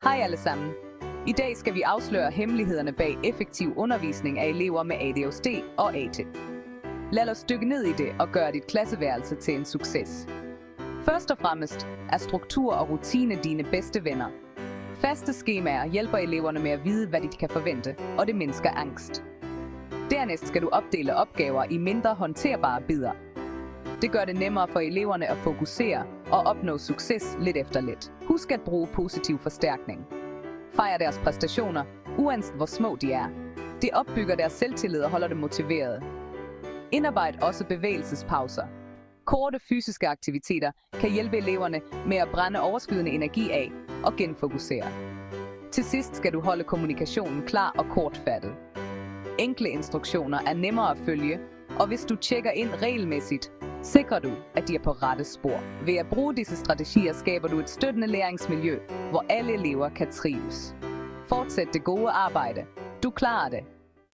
Hej alle sammen. I dag skal vi afsløre hemmelighederne bag effektiv undervisning af elever med ADHD og AT. Lad os dykke ned i det og gøre dit klasseværelse til en succes. Først og fremmest er struktur og rutine dine bedste venner. Faste skemaer hjælper eleverne med at vide, hvad de kan forvente, og det mindsker angst. Dernæst skal du opdele opgaver i mindre håndterbare bidder. Det gør det nemmere for eleverne at fokusere og opnå succes lidt efter lidt. Husk at bruge positiv forstærkning. Fejr deres præstationer, uanset hvor små de er. Det opbygger deres selvtillid og holder dem motiverede. Indarbejd også bevægelsespauser. Korte fysiske aktiviteter kan hjælpe eleverne med at brænde overskydende energi af og genfokusere. Til sidst skal du holde kommunikationen klar og kortfattet. Enkle instruktioner er nemmere at følge, og hvis du tjekker ind regelmæssigt, sikrer du, at de er på rette spor. Ved at bruge disse strategier skaber du et støttende læringsmiljø, hvor alle elever kan trives. Fortsæt det gode arbejde. Du klarer det.